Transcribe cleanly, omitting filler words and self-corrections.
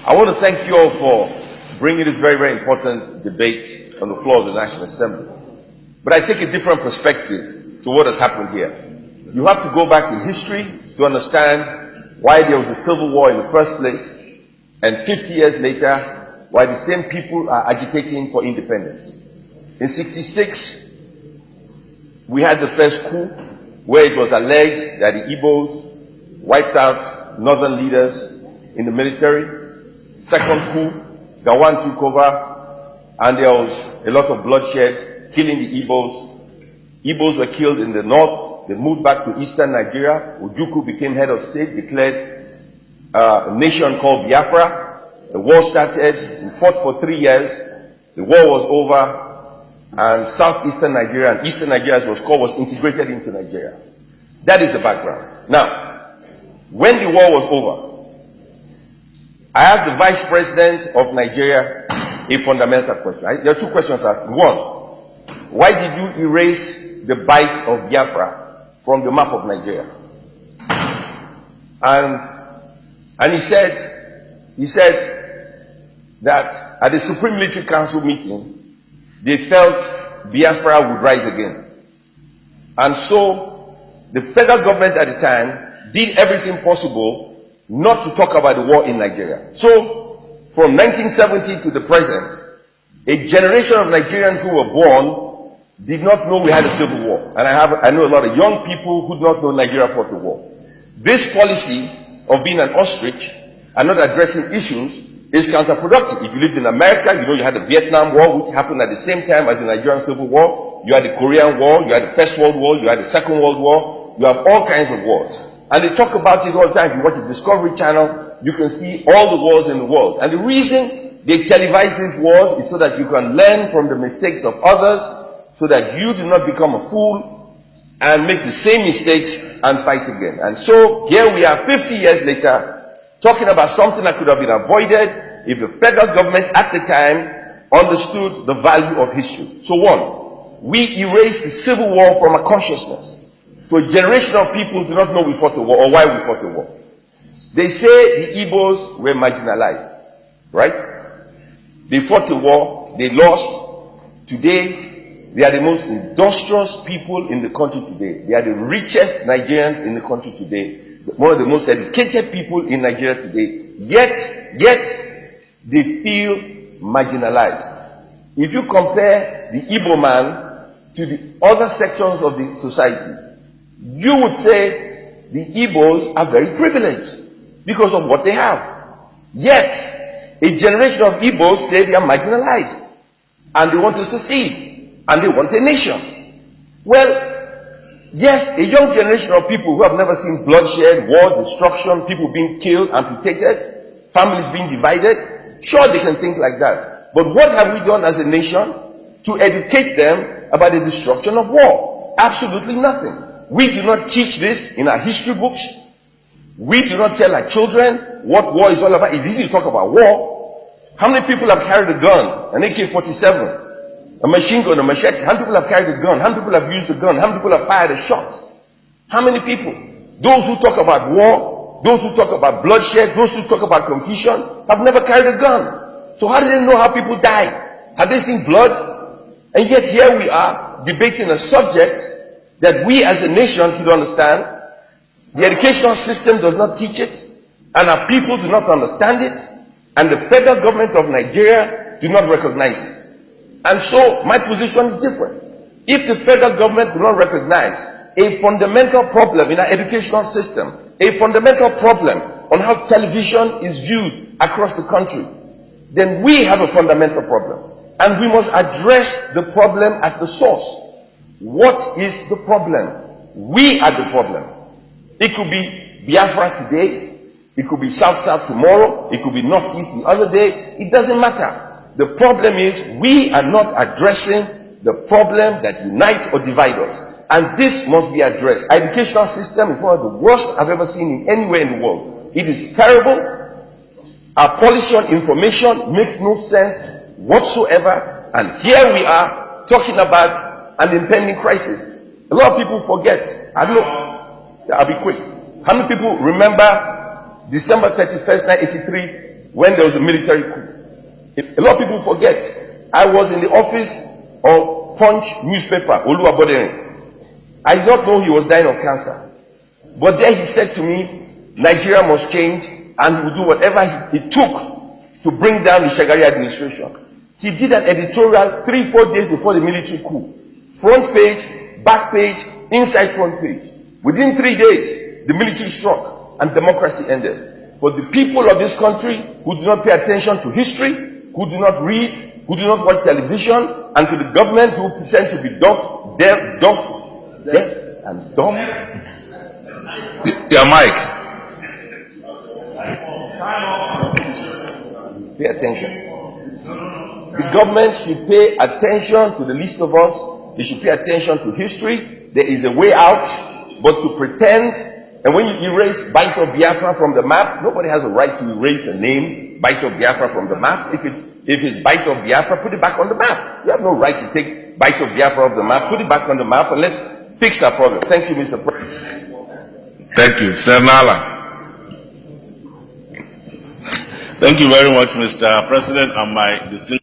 I want to thank you all for bringing this very, very important debate on the floor of the National Assembly. But I take a different perspective to what has happened here. You have to go back in history to understand why there was a civil war in the first place, and 50 years later, why the same people are agitating for independence. In '66, we had the first coup, where it was alleged that the Igbos wiped out northern leaders in the military. Second coup, Gawan took over, and there was a lot of bloodshed, killing the Igbos. Igbos were killed in the north. They moved back to eastern Nigeria. Ojukwu became head of state, declared a nation called Biafra. The war started. We fought for 3 years. The war was over, and southeastern Nigeria and eastern Nigeria, as it was called, was integrated into Nigeria. That is the background. Now, when the war was over, I asked the Vice President of Nigeria a fundamental question. There are two questions asked. One, why did you erase the bite of Biafra from the map of Nigeria? And he said that at the Supreme Military Council meeting, they felt Biafra would rise again. And so the federal government at the time did everything possible not to talk about the war in Nigeria. So, from 1970 to the present, a generation of Nigerians who were born did not know we had a civil war. And I know a lot of young people who do not know Nigeria fought the war. This policy of being an ostrich and not addressing issues is counterproductive. If you lived in America, you know you had the Vietnam War, which happened at the same time as the Nigerian Civil War. You had the Korean War, you had the First World War, you had the Second World War. You have all kinds of wars. And they talk about it all the time. If you watch the Discovery Channel, you can see all the wars in the world. And the reason they televise these wars is so that you can learn from the mistakes of others, so that you do not become a fool and make the same mistakes and fight again. And so here we are 50 years later, talking about something that could have been avoided if the federal government at the time understood the value of history. So one, we erased the Civil War from our consciousness. So a generation of people do not know we fought the war or why we fought the war. They say the Igbos were marginalized, right? They fought the war, they lost. Today, they are the most industrious people in the country today. They are the richest Nigerians in the country today. One of the most educated people in Nigeria today. Yet, they feel marginalized. If you compare the Igbo man to the other sections of the society, you would say the Igbos are very privileged because of what they have. Yet, a generation of Igbos say they are marginalized and they want to secede and they want a nation. Well, yes, a young generation of people who have never seen bloodshed, war, destruction, people being killed, amputated, families being divided, sure they can think like that. But what have we done as a nation to educate them about the destruction of war? Absolutely nothing. We do not teach this in our history books. We do not tell our children what war is all about. It's easy to talk about war. How many people have carried a gun, an AK-47, a machine gun, a machete? How many people have carried a gun? How many people have used a gun? How many people have fired a shot? How many people? Those who talk about war, those who talk about bloodshed, those who talk about confusion, have never carried a gun. So how do they know how people die? Have they seen blood? And yet here we are debating a subject that we as a nation should understand. The educational system does not teach it, and our people do not understand it, and the federal government of Nigeria do not recognize it. And so my position is different. If the federal government do not recognize a fundamental problem in our educational system, a fundamental problem on how television is viewed across the country, then we have a fundamental problem, and we must address the problem at the source. What is the problem? We are the problem. It could be Biafra today. It could be South-South tomorrow. It could be North-East the other day. It doesn't matter. The problem is we are not addressing the problem that unites or divides us. And this must be addressed. Our educational system is one of the worst I've ever seen in anywhere in the world. It is terrible. Our policy on information makes no sense whatsoever. And here we are talking about an impending crisis. A lot of people forget. I don't know. I'll be quick. How many people remember December 31st, 1983, when there was a military coup. A lot of people forget. I was in the office of Punch newspaper, Oluwabodere. I did not know he was dying of cancer. But there he said to me, Nigeria must change, and he will do whatever he took to bring down the Shagari administration. He did an editorial 3-4 days before the military coup. Front page, back page, inside front page. Within 3 days, the military struck and democracy ended. But the people of this country who do not pay attention to history, who do not read, who do not watch television, and to the government who pretend to be deaf and dumb. Your mic. Pay attention. The government should pay attention to the least of us. They should pay attention to history. There is a way out, but to pretend, and when you erase Bite of Biafra from the map, nobody has a right to erase a name, Bite of Biafra, from the map. If it's Bite of Biafra, put it back on the map. You have no right to take Bite of Biafra off the map, put it back on the map, and let's fix that problem. Thank you, Mr. President. Thank you. Sir Nala. Thank you very much, Mr. President, and my distinguished